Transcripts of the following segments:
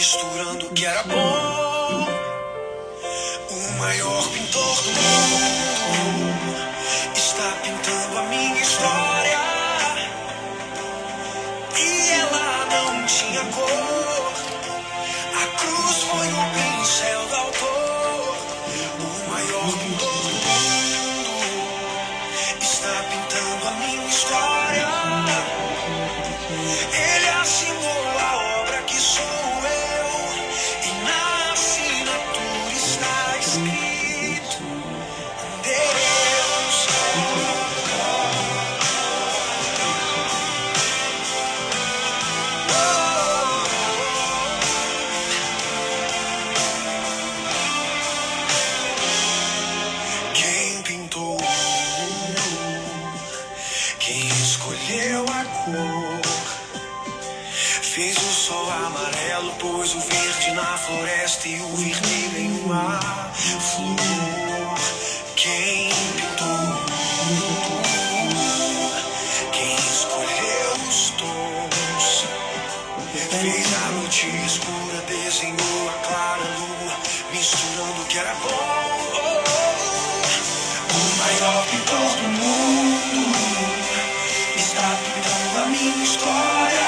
misturando o que era bom. O maior pintor do mundo está pintando a minha história. E ela não tinha cor. A cruz foi o pincel do autor. O maior pintor do mundo está pintando a minha história. Ele assinou a obra que sou eu, e na assinatura está escrito: Deus. Quem pintou o mundo, quem escolheu a cor, fez o sol amarelo, pôs o verde na floresta e o vermelho em uma flor. Quem pintou o mundo, quem escolheu os tons, fez a noite escura, desenhou a clara lua, misturando o que era bom. O maior pintor do mundo está pintando a minha história.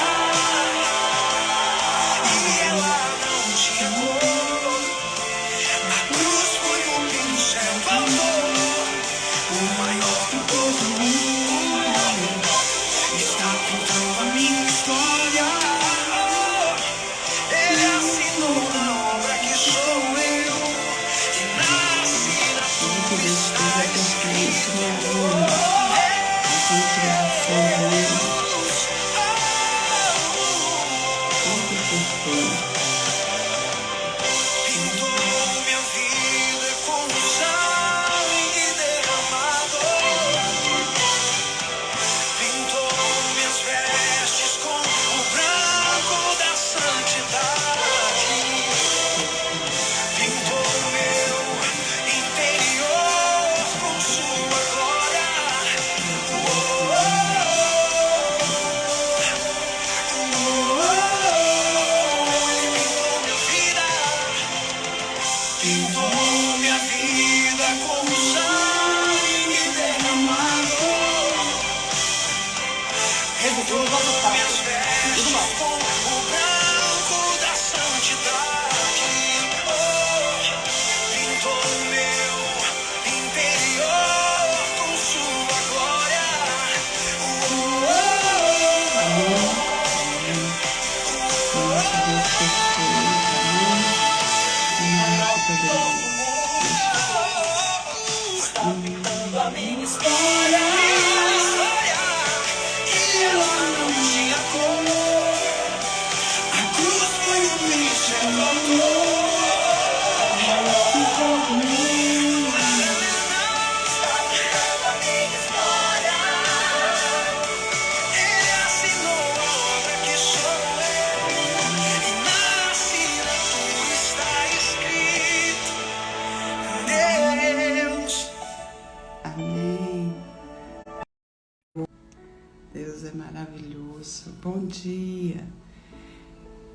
Deus é maravilhoso. Bom dia.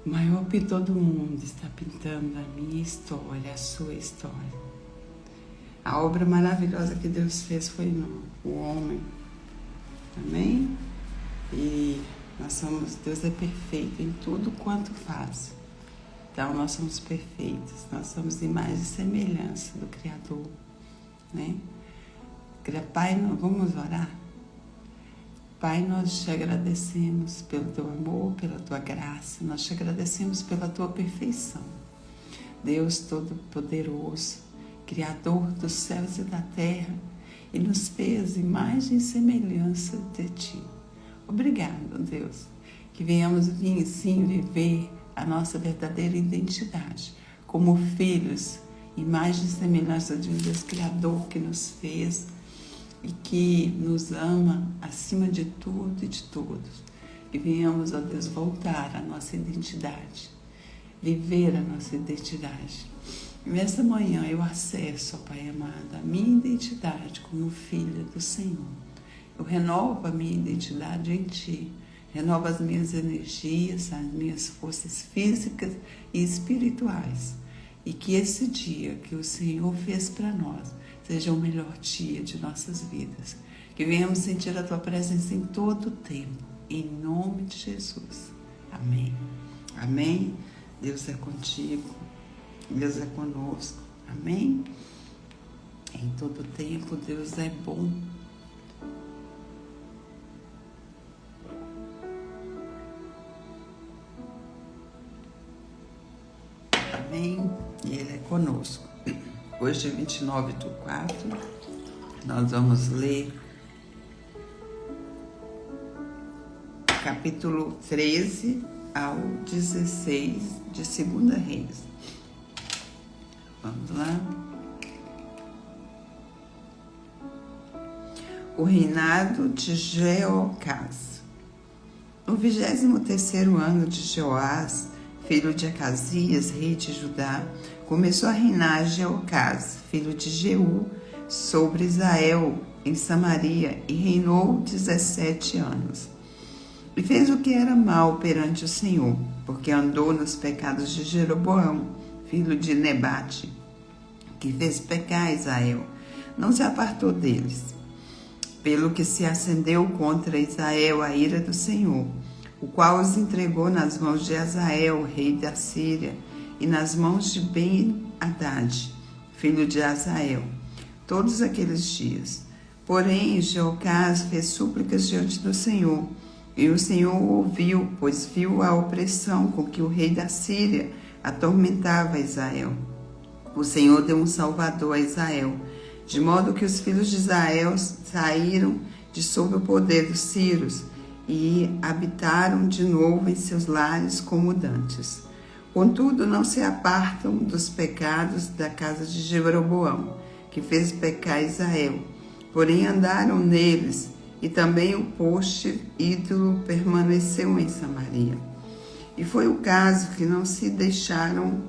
O maior pintor do mundo está pintando a minha história, a sua história. A obra maravilhosa que Deus fez foi o homem. Amém? E Deus é perfeito em tudo quanto faz. Então nós somos perfeitos, nós somos imagem e semelhança do Criador, né? Pai, vamos orar? Pai, nós te agradecemos pelo teu amor, pela tua graça, nós te agradecemos pela tua perfeição. Deus Todo-Poderoso, Criador dos céus e da terra, e nos fez imagem e semelhança de ti. Obrigado, Deus, que venhamos sim viver a nossa verdadeira identidade como filhos, imagem e semelhança de um Deus Criador que nos fez e que nos ama acima de tudo e de todos. E venhamos, ó Deus, voltar à nossa identidade, viver a nossa identidade. E nessa manhã eu acesso, ó Pai amado, a minha identidade como filha do Senhor. Eu renovo a minha identidade em Ti, renova as minhas energias, as minhas forças físicas e espirituais. E que esse dia que o Senhor fez para nós seja o melhor dia de nossas vidas. Que venhamos sentir a Tua presença em todo o tempo, em nome de Jesus. Amém. Amém. Deus é contigo, Deus é conosco. Amém. Em todo o tempo, Deus é bom. Amém. E Ele é conosco. Hoje, 29/4, nós vamos ler capítulo 13 ao 16 de 2 Reis. Vamos lá. O reinado de Jeoacás. No 23º ano de Jeoás, filho de Acasias, rei de Judá, começou a reinar Jeoacás, filho de Jeú, sobre Israel, em Samaria, e reinou 17 anos. E fez o que era mal perante o Senhor, porque andou nos pecados de Jeroboão, filho de Nebate, que fez pecar Israel, não se apartou deles. Pelo que se acendeu contra Israel a ira do Senhor, o qual os entregou nas mãos de Hazael, rei da Síria, e nas mãos de Ben-Hadad, filho de Hazael, todos aqueles dias. Porém, Jeoacás fez súplicas diante do Senhor, e o Senhor ouviu, pois viu a opressão com que o rei da Síria atormentava Israel. O Senhor deu um salvador a Israel, de modo que os filhos de Israel saíram de sob o poder dos sírios e habitaram de novo em seus lares como dantes. Contudo, não se apartam dos pecados da casa de Jeroboão, que fez pecar Israel, porém andaram neles, e também o poste ídolo permaneceu em Samaria. E foi o caso que não se deixaram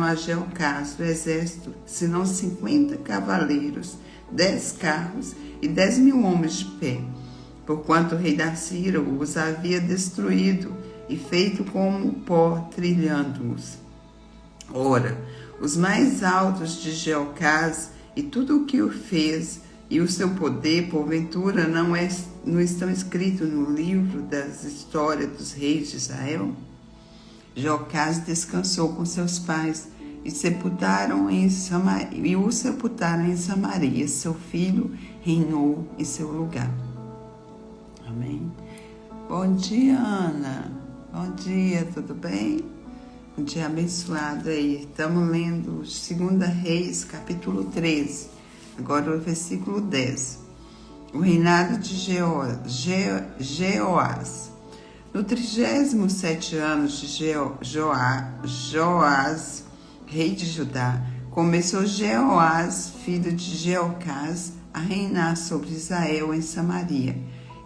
a Jeoacás do exército, senão 50 cavaleiros, 10 carros e 10.000 homens de pé, porquanto o rei da Síria os havia destruído e feito como pó, trilhando-os. Ora, os mais altos de Jeoacás e tudo o que o fez, e o seu poder, porventura, não estão escritos no livro das histórias dos reis de Israel? Jeoacás descansou com seus pais e o sepultaram em Samaria. Seu filho reinou em seu lugar. Amém? Bom dia, Ana. Bom dia, tudo bem? Um dia abençoado aí. Estamos lendo 2 Reis, capítulo 13. Agora o versículo 10. O reinado de Jeoás. No 37º ano de Joás, rei de Judá, começou Jeoás, filho de Jeoacás, a reinar sobre Israel em Samaria,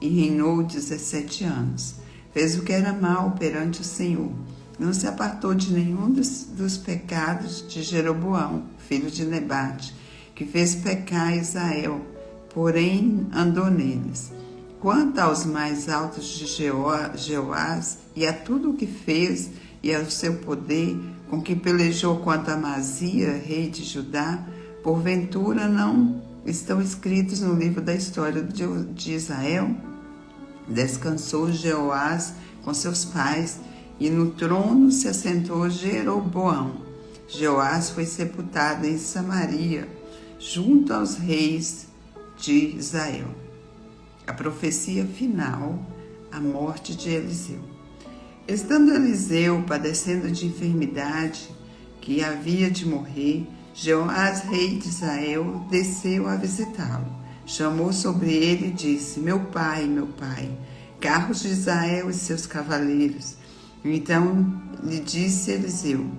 e reinou 17 anos. Fez o que era mal perante o Senhor. Não se apartou de nenhum dos pecados de Jeroboão, filho de Nebate, que fez pecar Israel, porém andou neles. Quanto aos mais altos de Jeoás, e a tudo o que fez, e ao seu poder, com que pelejou contra Amazia, rei de Judá, porventura não estão escritos no livro da história de Israel? Descansou Jeoás com seus pais, e no trono se assentou Jeroboão. Jeoás foi sepultado em Samaria, junto aos reis de Israel. A profecia final, a morte de Eliseu. Estando Eliseu padecendo de enfermidade, que havia de morrer, Jeoás, rei de Israel, desceu a visitá-lo. Chamou sobre ele e disse: meu pai, carros de Israel e seus cavaleiros. Então lhe disse Eliseu: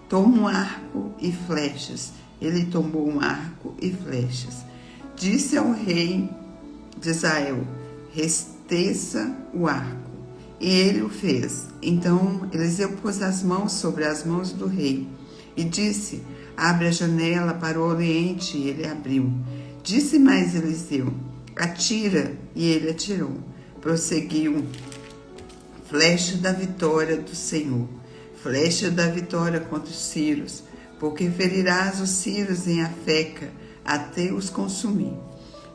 toma um arco e flechas. Ele tomou um arco e flechas. Disse ao rei de Israel: resteça o arco. E ele o fez. Então Eliseu pôs as mãos sobre as mãos do rei e disse: abre a janela para o oriente. E ele abriu. Disse mais Eliseu: atira. E ele atirou. prosseguiu: flecha da vitória do Senhor, flecha da vitória contra os sírios, porque ferirás os sírios em Afeca, até os consumir.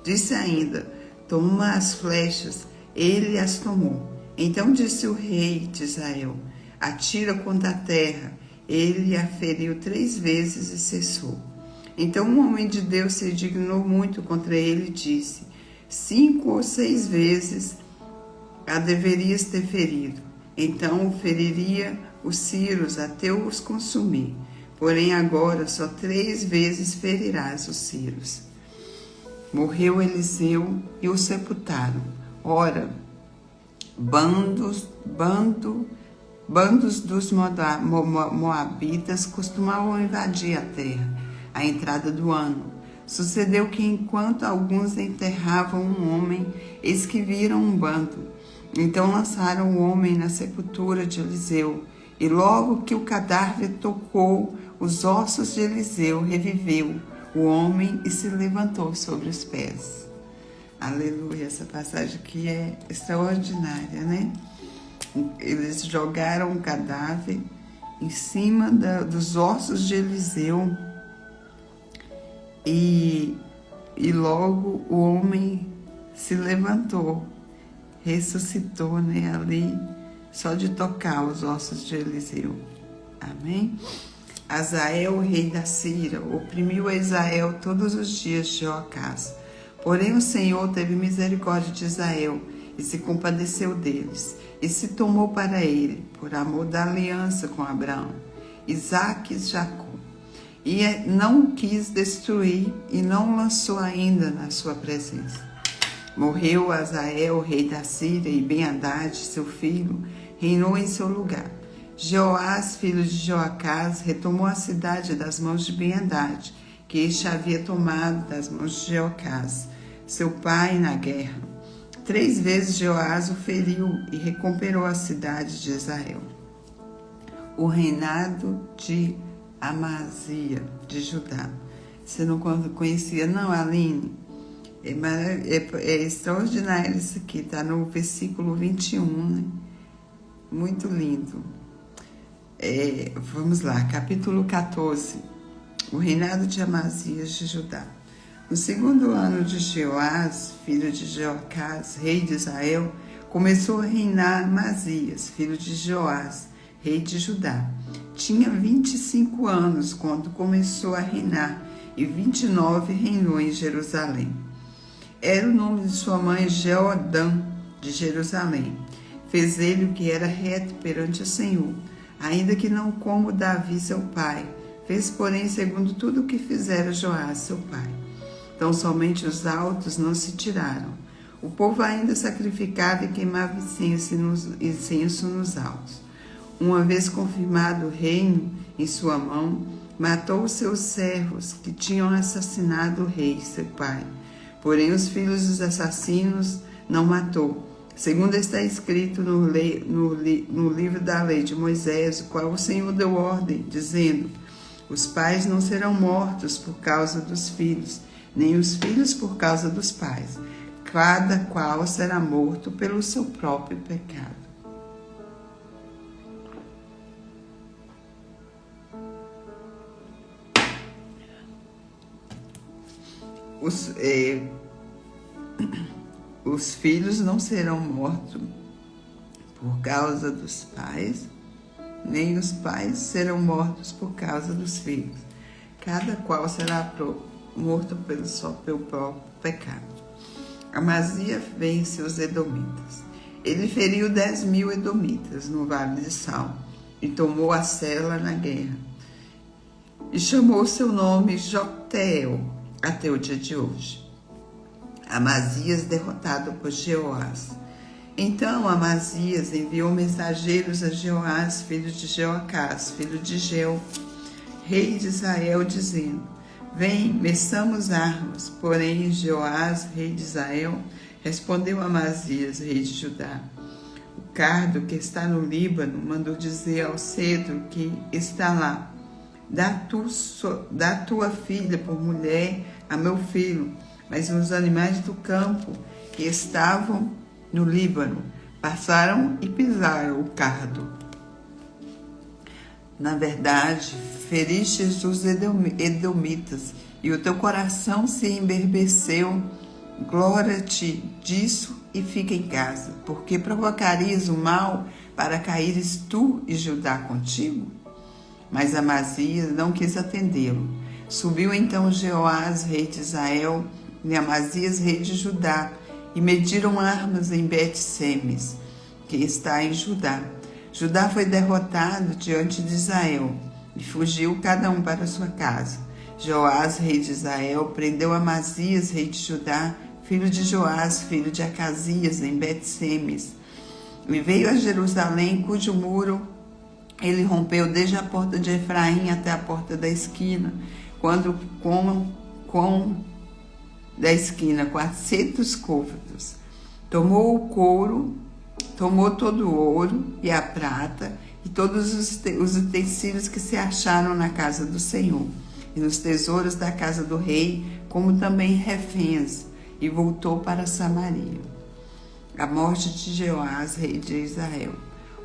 Disse ainda: toma as flechas. Ele as tomou. Então disse o rei de Israel: atira contra a terra. Ele a feriu 3 vezes e cessou. Então o homem de Deus se indignou muito contra ele e disse: 5 ou 6 vezes a deverias ter ferido. Então feriria os sírios até os consumir. Porém agora só 3 vezes ferirás os sírios. Morreu Eliseu e o sepultaram. Ora, bandos dos moabitas costumavam invadir a terra à entrada do ano. Sucedeu que enquanto alguns enterravam um homem, eis que viram um bando. Então lançaram o homem na sepultura de Eliseu, e logo que o cadáver tocou os ossos de Eliseu, reviveu o homem e se levantou sobre os pés. Aleluia, essa passagem aqui é extraordinária, né? Eles jogaram o cadáver em cima dos ossos de Eliseu e logo o homem se levantou, ressuscitou, né, ali, só de tocar os ossos de Eliseu. Amém? Azael, rei da Síria, oprimiu a Israel todos os dias de Joacás. Porém o Senhor teve misericórdia de Israel e se compadeceu deles, e se tomou para ele, por amor da aliança com Abraão, Isaque e Jacó. E não o quis destruir e não o lançou ainda na sua presença. Morreu Azael, rei da Síria, e Ben-Hadad, seu filho, reinou em seu lugar. Jeoás, filho de Joacás, retomou a cidade das mãos de Ben-Hadad, que este havia tomado das mãos de Jeocás, seu pai, na guerra. 3 vezes Jeoás o feriu e recuperou a cidade de Israel. O reinado de Amazia, de Judá. Você não conhecia, não, Aline? É extraordinário isso aqui, está no versículo 21, né? Muito lindo. Vamos lá, capítulo 14. O reinado de Amazias de Judá. No 2º ano de Jeoás, filho de Jeocás, rei de Israel, começou a reinar Amazias, filho de Joás, rei de Judá. Tinha 25 anos quando começou a reinar, e 29 reinou em Jerusalém. Era o nome de sua mãe Jeodã, de Jerusalém. Fez ele o que era reto perante o Senhor, ainda que não como Davi seu pai. Fez, porém, segundo tudo o que fizera Joás seu pai. Então somente os altos não se tiraram. O povo ainda sacrificava e queimava incenso nos altos. Uma vez confirmado o reino em sua mão, matou os seus servos que tinham assassinado o rei, seu pai. Porém os filhos dos assassinos não matou, segundo está escrito no livro da lei de Moisés, o qual o Senhor deu ordem, dizendo: os pais não serão mortos por causa dos filhos, nem os filhos por causa dos pais. Cada qual será morto pelo seu próprio pecado. Os filhos não serão mortos por causa dos pais, nem os pais serão mortos por causa dos filhos. Cada qual será morto pelo próprio pecado. Amazia vence os edomitas. Ele feriu 10.000 edomitas no vale de Sal e tomou a Sela na guerra. E chamou seu nome Jocteel até o dia de hoje. Amazias derrotado por Jeoás. Então Amazias enviou mensageiros a Jeoás, filho de Jeocás, filho de Jeu, rei de Israel, dizendo: vem, meçamos armas. Porém Jeoás, rei de Israel, respondeu a Amazias, rei de Judá: o cardo que está no Líbano mandou dizer ao cedro que está lá: dá tua filha por mulher a meu filho. Mas os animais do campo que estavam no Líbano, passaram e pisaram o cardo. Na verdade, feristes os edomitas, e o teu coração se emberbeceu. Glória-te disso e fica em casa, porque provocarias o mal para caíres tu e Judá contigo? Mas Amazias não quis atendê-lo. Subiu então Jeoás, rei de Israel, e Amazias, rei de Judá, e mediram armas em Bet-Semes, que está em Judá. Judá foi derrotado diante de Israel, e fugiu cada um para sua casa. Joás, rei de Israel, prendeu Amazias, rei de Judá, filho de Joás, filho de Acasias, em Bet-Semes, e veio a Jerusalém, cujo muro ele rompeu desde a porta de Efraim até a porta da esquina, quando da esquina 400 côvados. Tomou todo o ouro e a prata e todos os utensílios que se acharam na casa do Senhor e nos tesouros da casa do rei, como também reféns, e voltou para Samaria. A morte de Jeoás, rei de Israel.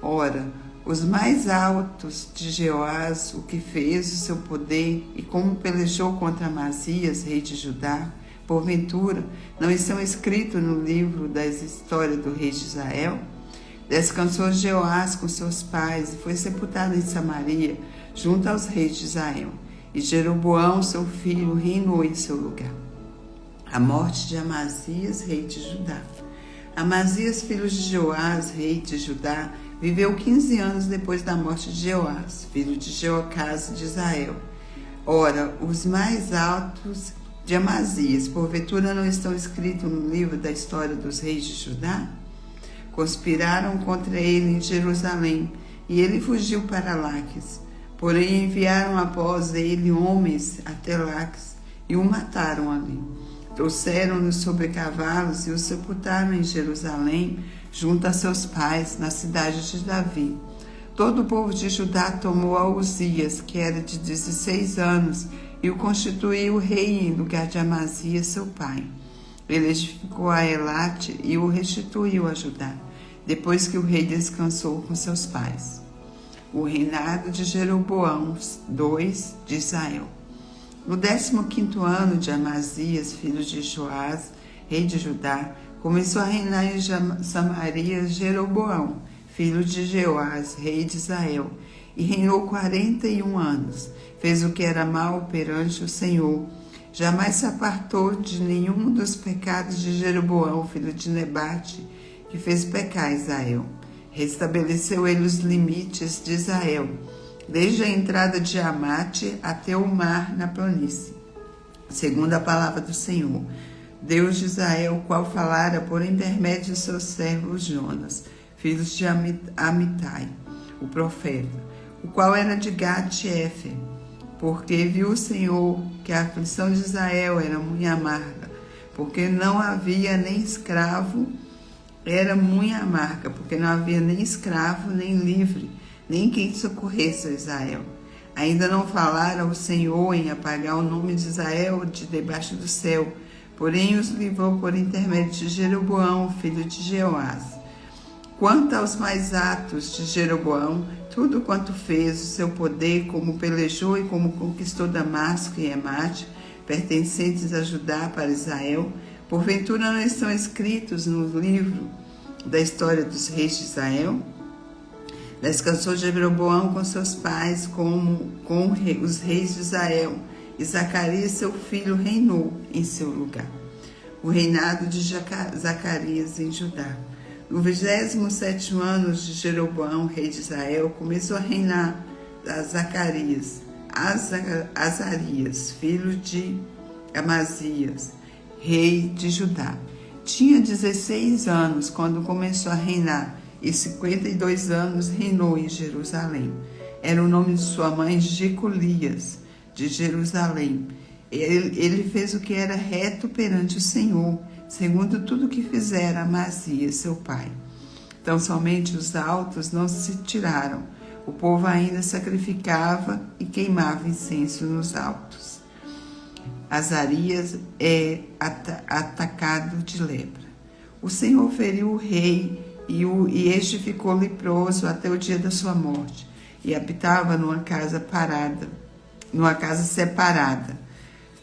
Ora, os mais altos de Jeoás, o que fez, o seu poder, e como pelejou contra Amazias, rei de Judá, porventura, não estão escritos no livro das histórias do rei de Israel? Descansou Jeoás com seus pais e foi sepultado em Samaria, junto aos reis de Israel. E Jeroboão, seu filho, reinou em seu lugar. A morte de Amazias, rei de Judá. Amazias, filho de Joás, rei de Judá, viveu 15 anos depois da morte de Jeoás, filho de Jeocás de Israel. Ora, os mais altos de Amazias, porventura não estão escritos no livro da história dos reis de Judá? Conspiraram contra ele em Jerusalém, e ele fugiu para Laques. Porém enviaram após ele homens até Laques, e o mataram ali. Trouxeram-no sobre cavalos e o sepultaram em Jerusalém, junto a seus pais, na cidade de Davi. Todo o povo de Judá tomou a Uzias, que era de 16 anos, e o constituiu rei em lugar de Amazias, seu pai. Ele edificou a Elate e o restituiu a Judá, depois que o rei descansou com seus pais. O reinado de Jeroboão II de Israel. No 15º ano de Amazias, filho de Joás, rei de Judá, começou a reinar em Samaria Jeroboão, filho de Jeoás, rei de Israel, e reinou 41 anos. Fez o que era mal perante o Senhor. Jamais se apartou de nenhum dos pecados de Jeroboão, filho de Nebate, que fez pecar Israel. Restabeleceu ele os limites de Israel, desde a entrada de Amate até o mar na planície, segundo a palavra do Senhor, Deus de Israel, qual falara por intermédio de seus servos Jonas, filhos de Amitai, o profeta, o qual era de Gat-Efer, porque viu o Senhor que a aflição de Israel era muito amarga, porque não havia nem escravo, era muito amarga, porque não havia nem escravo, nem livre, nem quem socorresse a Israel. Ainda não falara o Senhor em apagar o nome de Israel de debaixo do céu, porém os livrou por intermédio de Jeroboão, filho de Jeoás. Quanto aos mais atos de Jeroboão, tudo quanto fez, o seu poder, como pelejou e como conquistou Damasco e Emate, pertencentes a Judá para Israel, porventura não estão escritos no livro da história dos reis de Israel? Descansou Jeroboão com seus pais, com os reis de Israel, e Zacarias, seu filho, reinou em seu lugar. O reinado de Zacarias em Judá. No 27º ano de Jeroboão, rei de Israel, começou a reinar Zacarias, Azarias, filho de Amazias, rei de Judá. Tinha 16 anos quando começou a reinar, e 52 anos reinou em Jerusalém. Era o nome de sua mãe Jecolias, de Jerusalém. Ele fez o que era reto perante o Senhor, segundo tudo que fizera Amazias, seu pai. Então somente os altos não se tiraram. O povo ainda sacrificava e queimava incenso nos altos. Azarias é atacado de lepra. o Senhor feriu o rei e este ficou leproso até o dia da sua morte e habitava numa casa separada.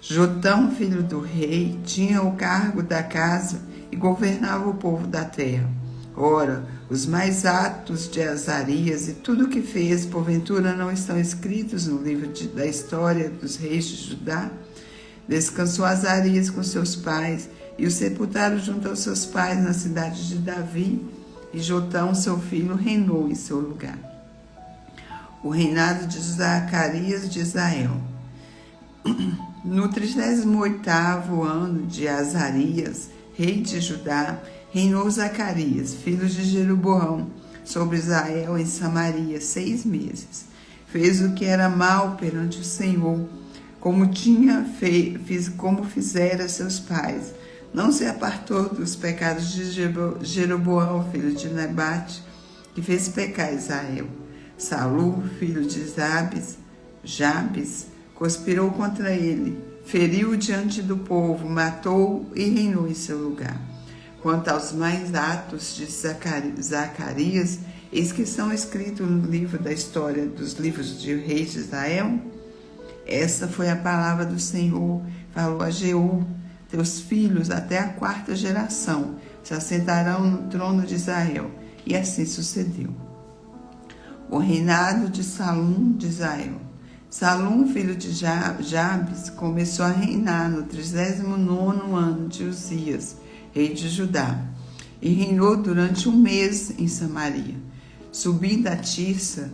Jotão, filho do rei, tinha o cargo da casa e governava o povo da terra. Ora, os mais atos de Azarias e tudo o que fez, porventura não estão escritos no livro da história dos reis de Judá? Descansou Azarias com seus pais e o sepultaram junto aos seus pais na cidade de Davi, e Jotão, seu filho, reinou em seu lugar. O reinado de Zacarias de Israel. No 38º ano de Azarias, rei de Judá, reinou Zacarias, filho de Jeroboão, sobre Israel em Samaria 6 meses. Fez o que era mal perante o Senhor, como fizera seus pais. Não se apartou dos pecados de Jeroboão, filho de Nebate, que fez pecar Israel. Saul, filho de Jabes, conspirou contra ele, feriu-o diante do povo, matou-o e reinou em seu lugar. Quanto aos mais atos de Zacarias, eis que são escritos no livro da história dos livros de reis de Israel. Essa foi a palavra do Senhor, falou a Jeú: teus filhos até a 4ª geração se assentarão no trono de Israel. E assim sucedeu. O reinado de Salum de Israel. Salum, filho de Jabes, começou a reinar no 39º ano de Uzias, rei de Judá, e reinou durante 1 mês em Samaria. Subindo a Tirsa,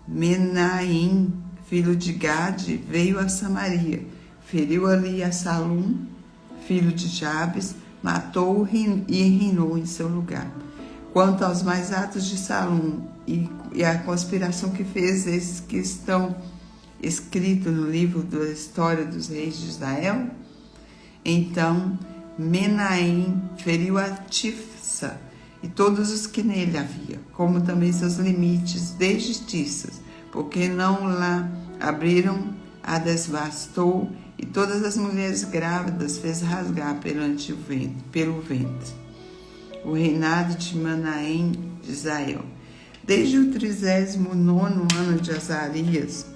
Menahem, filho de Gade, veio a Samaria, feriu ali a Salum, filho de Jabes, matou-o e reinou em seu lugar. Quanto aos mais atos de Salum e a conspiração que fez, esses que estão escritos no livro da história dos reis de Israel, então Menahem feriu a Tifsa e todos os que nele havia, como também seus limites desde Tirsas, porque não lá abriram, a desvastou, e todas as mulheres grávidas fez rasgar pelo ventre. O reinado de Menahem de Israel. Desde o 39º ano de Azarias,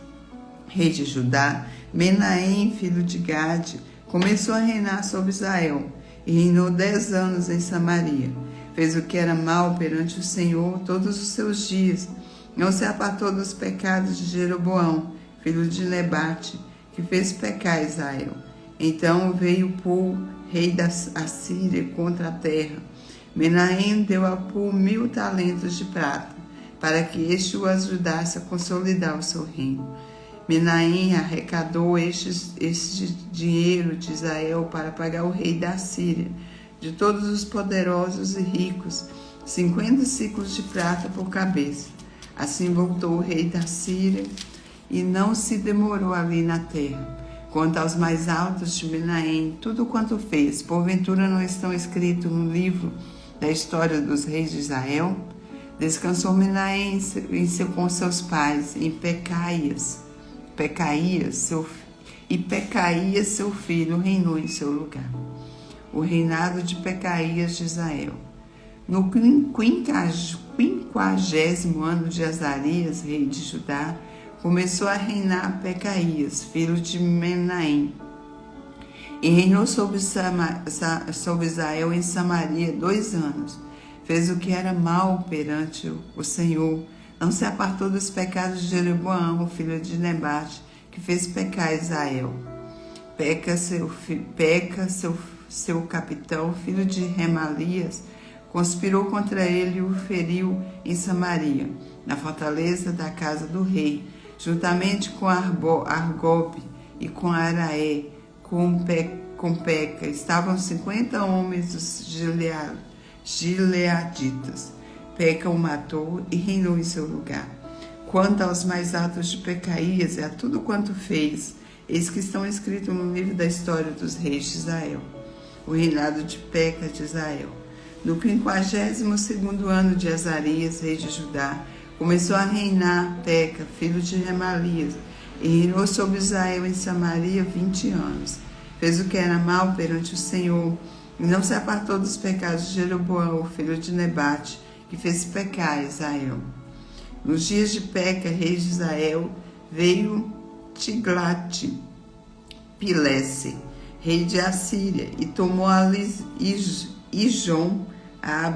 rei de Judá, Menahem, filho de Gade, começou a reinar sobre Israel, e reinou 10 anos em Samaria. Fez o que era mal perante o Senhor todos os seus dias. Não se apartou dos pecados de Jeroboão, filho de Nebate, que fez pecar Israel. Então veio Pul, rei da Assíria, contra a terra. Menahem deu a Pul 1000 talentos de prata, para que este o ajudasse a consolidar o seu reino. Menahem arrecadou este dinheiro de Israel para pagar o rei da Síria, de todos os poderosos e ricos, 50 ciclos de prata por cabeça. Assim voltou o rei da Síria e não se demorou ali na terra. Quanto aos mais altos de Menahem, tudo quanto fez, porventura não estão escritos no livro da história dos reis de Israel? Descansou Menahem com seus pais em Pecaías, seu filho, reinou em seu lugar. O reinado de Pecaías de Israel. No 50º ano de Azarias, rei de Judá, começou a reinar Pecaías, filho de Menahem, e reinou sobre Israel em Samaria 2 anos. Fez o que era mal perante o Senhor. Não se apartou dos pecados de Jeroboão, filho de Nebate, que fez pecar Israel. Peca, seu capitão, filho de Remalias, conspirou contra ele e o feriu em Samaria, na fortaleza da casa do rei, juntamente com Argobe e com Araé, com Peca. Estavam 50 homens dos gileaditas. Peca o matou e reinou em seu lugar. Quanto aos mais atos de Pecaías e a tudo quanto fez, eis que estão escritos no livro da história dos reis de Israel. O reinado de Peca de Israel. No 52º ano de Azarias, rei de Judá, começou a reinar Peca, filho de Remalias, e reinou sobre Israel em Samaria 20 anos. Fez o que era mal perante o Senhor, e não se apartou dos pecados de Jeroboão, filho de Nebate, que fez pecar Israel. Nos dias de Peca, rei de Israel, veio Tiglat-Pilese, rei de Assíria, e tomou a Ijon, a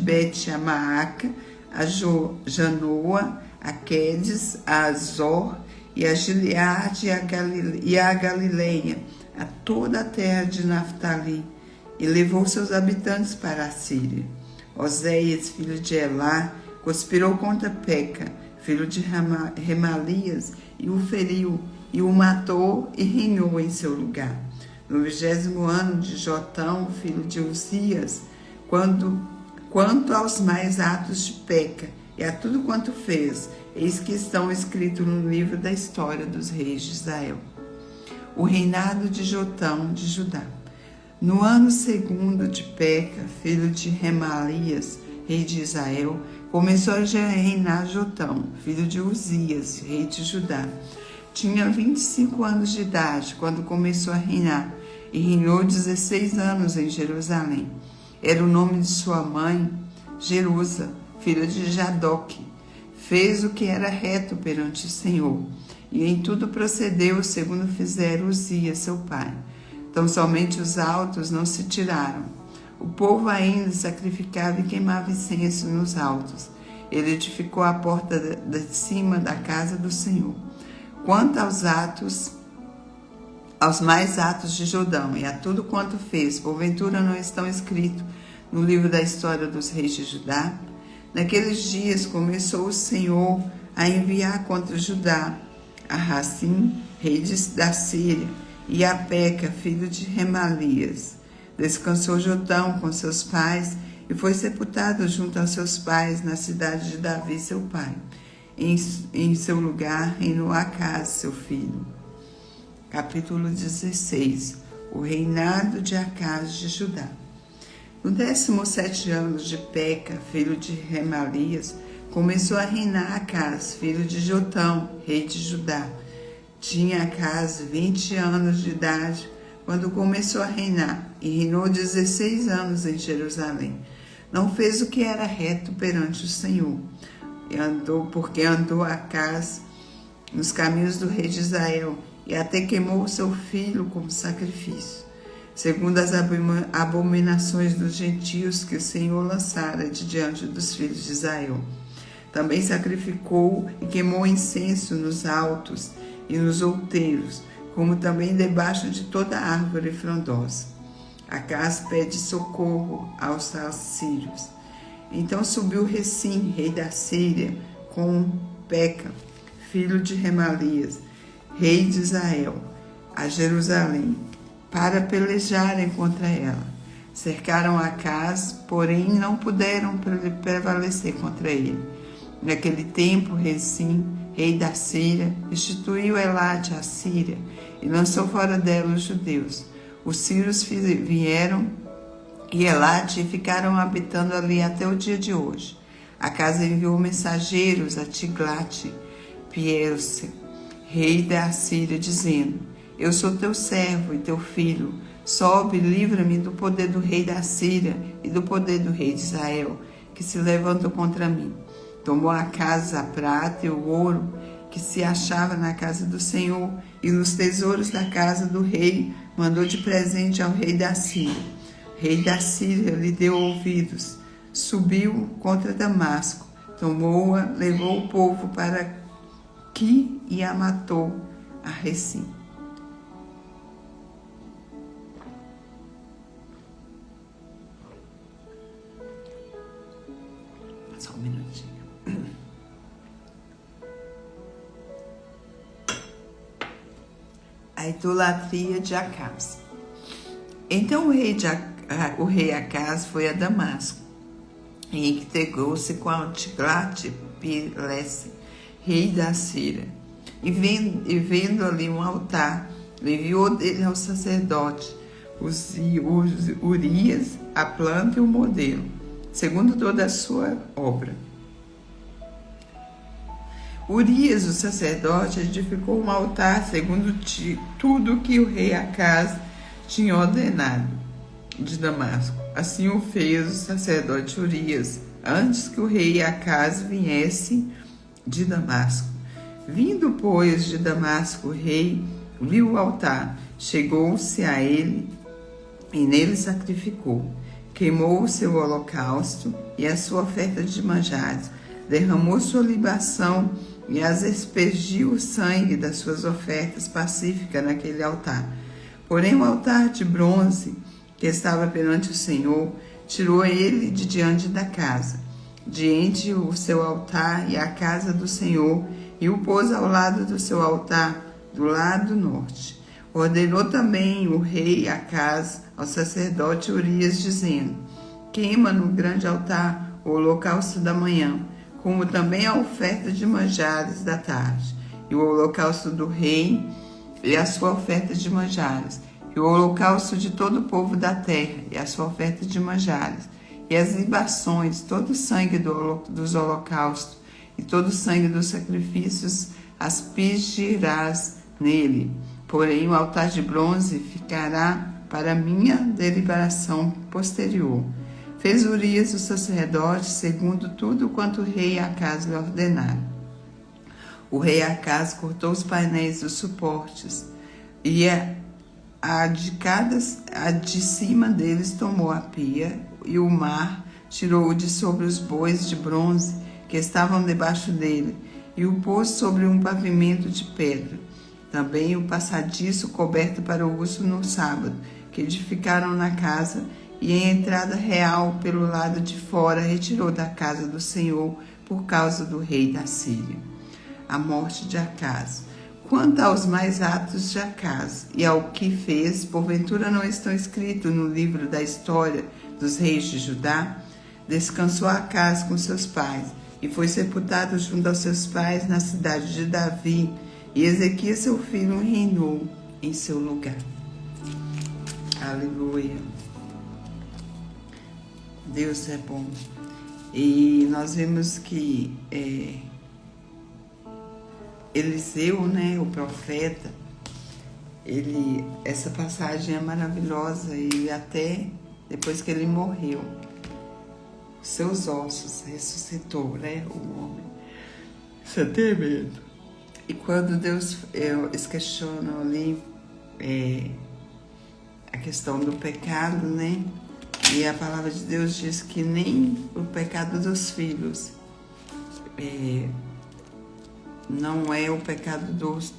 Bet-Maaca, a Janoa, a Quedes, a Azor, e a Gileade e a Galileia, a toda a terra de Naftali, e levou seus habitantes para a Síria. Oséias, filho de Elá, conspirou contra Peca, filho de Remalias, e o feriu, e o matou e reinou em seu lugar. No 20º ano de Jotão, filho de Uzias, quanto aos mais atos de Peca, e a tudo quanto fez, eis que estão escritos no livro da história dos reis de Israel. O reinado de Jotão de Judá. No ano 2º de Peca, filho de Remalias, rei de Israel, começou a reinar Jotão, filho de Uzias, rei de Judá. Tinha 25 anos de idade quando começou a reinar, e reinou 16 anos em Jerusalém. Era o nome de sua mãe, Jerusa, filha de Jadoque. Fez o que era reto perante o Senhor, e em tudo procedeu segundo fizera Uzias, seu pai. Então somente os altos não se tiraram. O povo ainda sacrificava e queimava incenso nos altos. Ele edificou a porta de cima da casa do Senhor. Quanto aos mais atos de Jotão e a tudo quanto fez, porventura não estão escritos no livro da história dos reis de Judá? Naqueles dias começou o Senhor a enviar contra Judá a Rassim, rei da Síria, e a Peca, filho de Remalias. Descansou Jotão com seus pais e foi sepultado junto aos seus pais na cidade de Davi, seu pai. Em seu lugar reinou Acaz, seu filho. Capítulo 16. O reinado de Acaz de Judá. No 17º ano de Peca, filho de Remalias, começou a reinar Acaz, filho de Jotão, rei de Judá. Tinha Acaz 20 anos de idade quando começou a reinar, e reinou 16 anos em Jerusalém. Não fez o que era reto perante o Senhor, porque andou Acaz nos caminhos do rei de Israel, e até queimou seu filho como sacrifício, segundo as abominações dos gentios que o Senhor lançara de diante dos filhos de Israel. Também sacrificou e queimou incenso nos altos e nos outeiros, como também debaixo de toda árvore frondosa. Acaz pede socorro aos assírios. Então subiu Ressim, rei da Síria, com Peca, filho de Remalias, rei de Israel, a Jerusalém, para pelejarem contra ela. Cercaram Acaz, porém não puderam prevalecer contra ele. Naquele tempo, Ressim, rei da Síria, instituiu Elate a Síria e lançou fora dela os judeus. Os sírios vieram e Elate ficaram habitando ali até o dia de hoje. Acaz enviou mensageiros a Tiglat-Pilese, rei da Síria, dizendo: Eu sou teu servo e teu filho. Sobe e livra-me do poder do rei da Síria e do poder do rei de Israel, que se levantam contra mim. Tomou Acaz a prata e o ouro que se achava na casa do Senhor, e nos tesouros da casa do rei mandou de presente ao rei da Síria. O rei da Síria lhe deu ouvidos, subiu contra Damasco, tomou-a, levou o povo para Qui e a matou a Ressim. Só um minutinho. A idolatria de Acaz. Então o rei Acaz foi a Damasco e integrou-se com Tiglat-Pilese, rei da Síria, e vendo ali um altar, enviou dele ao sacerdote Urias a planta e o modelo, segundo toda a sua obra. Urias, o sacerdote, edificou um altar segundo tudo que o rei Acaz tinha ordenado de Damasco. Assim o fez o sacerdote Urias, antes que o rei Acaz viesse de Damasco. Vindo, pois, de Damasco, o rei viu o altar, chegou-se a ele e nele sacrificou. Queimou o seu holocausto e a sua oferta de manjares, derramou sua libação e aspergiu o sangue das suas ofertas pacíficas naquele altar. Porém o altar de bronze que estava perante o Senhor, tirou ele de diante da casa, diante o seu altar e a casa do Senhor, e o pôs ao lado do seu altar, do lado norte. Ordenou também o rei Acaz ao sacerdote Urias, dizendo: queima no grande altar o holocausto da manhã, como também a oferta de manjares da tarde, e o holocausto do rei e a sua oferta de manjares, e o holocausto de todo o povo da terra, e a sua oferta de manjares, e as libações, todo o sangue dos holocaustos, e todo o sangue dos sacrifícios, aspergirás nele. Porém o altar de bronze ficará para minha deliberação posterior. Fez Urias o sacerdote segundo tudo quanto o rei Acaz lhe ordenara. O rei Acaz cortou os painéis dos suportes, e a de cima deles tomou a pia, e o mar tirou-o de sobre os bois de bronze que estavam debaixo dele, e o pôs sobre um pavimento de pedra. Também o passadiço coberto para o uso no sábado, que edificaram na casa, e a entrada real pelo lado de fora retirou da casa do Senhor por causa do rei da Síria. A morte de Acaz. Quanto aos mais atos de Acaz e ao que fez, porventura não estão escritos no livro da história dos reis de Judá? Descansou Acaz com seus pais e foi sepultado junto aos seus pais na cidade de Davi, e Ezequias seu filho reinou em seu lugar. Aleluia. Deus é bom. E nós vemos que Eliseu, né, o profeta, essa passagem é maravilhosa. E até depois que ele morreu, seus ossos ressuscitou, né, o homem. Isso é tremendo. E quando Deus, eles questionam ali a questão do pecado, né? E a palavra de Deus diz que nem o pecado dos filhos não é o pecado dos...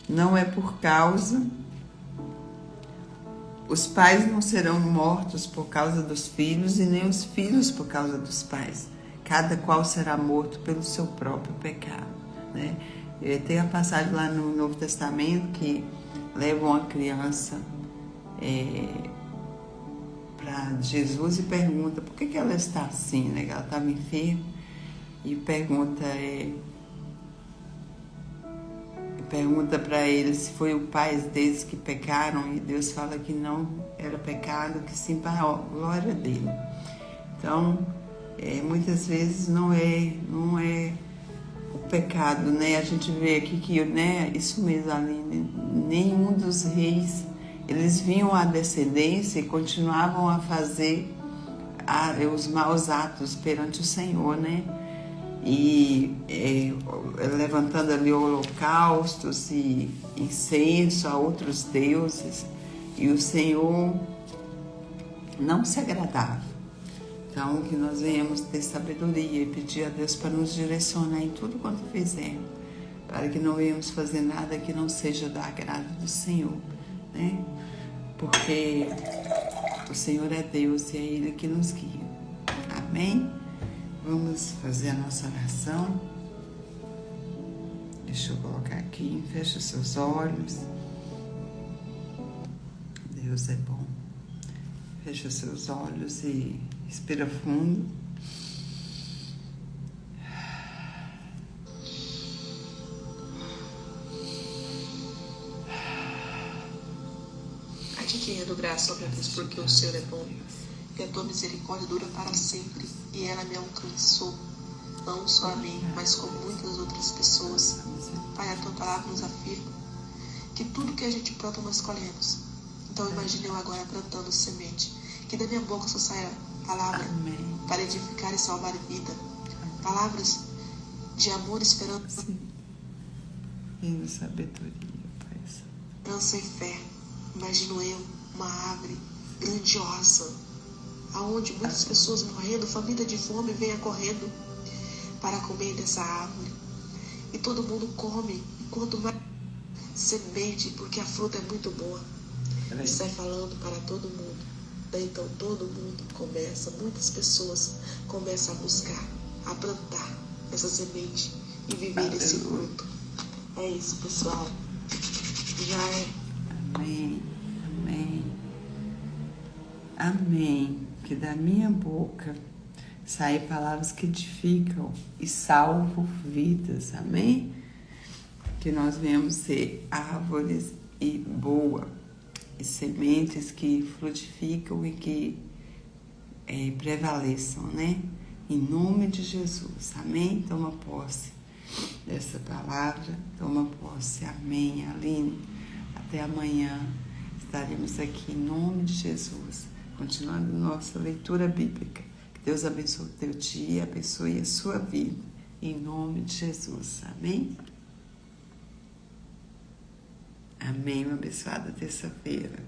não é por causa... Os pais não serão mortos por causa dos filhos e nem os filhos por causa dos pais. Cada qual será morto pelo seu próprio pecado, né? Tem a passagem lá no Novo Testamento que leva uma criança para Jesus e pergunta por que ela está assim, né? Ela estava enferma, e pergunta para ele se foi os pais deles que pecaram, e Deus fala que não era pecado, que sim para a glória dele. Então, muitas vezes não é o pecado, né? A gente vê aqui que, né, isso mesmo, Aline, nenhum dos reis, eles viam a descendência e continuavam a fazer os maus atos perante o Senhor, né? E levantando ali holocaustos e incenso a outros deuses, e o Senhor não se agradava. Então, que nós venhamos ter sabedoria e pedir a Deus para nos direcionar em tudo quanto fizermos, para que não venhamos fazer nada que não seja do agrado do Senhor, né? Porque o Senhor é Deus e é Ele que nos guia. Amém? Vamos fazer a nossa oração. Deixa eu colocar aqui. Fecha os seus olhos. Deus é bom. Fecha os seus olhos e respira fundo. A ti te rendo graça, ó meu Deus, porque o Senhor é bom, e a tua misericórdia dura para sempre, e ela me alcançou não só a mim, mas com muitas outras pessoas. Pai, a tua palavra nos afirma que tudo que a gente planta nós colhemos. Então imagine eu agora plantando semente, que da minha boca só saia palavra para edificar e salvar a vida. Palavras de amor, esperança. Em sabedoria, Pai. Esperança e fé. Imagino eu uma árvore grandiosa, aonde muitas pessoas morrendo, família de fome, venha correndo para comer dessa árvore. E todo mundo come. E quanto mais semente, porque a fruta é muito boa. E sai falando para todo mundo. Daí então todo mundo começa, muitas pessoas começam a buscar, a plantar essa semente e viver esse fruto. É isso, pessoal. Já é. Amém, amém, amém. Que da minha boca saem palavras que edificam e salvam vidas, amém? Que nós venhamos ser árvores e boa, e sementes que frutificam e que prevaleçam, né? Em nome de Jesus, amém? Toma posse dessa palavra, toma posse, amém, Aline. Até amanhã estaremos aqui em nome de Jesus, continuando nossa leitura bíblica. Que Deus abençoe o teu dia, abençoe a sua vida, em nome de Jesus, amém? Amém, uma abençoada terça-feira.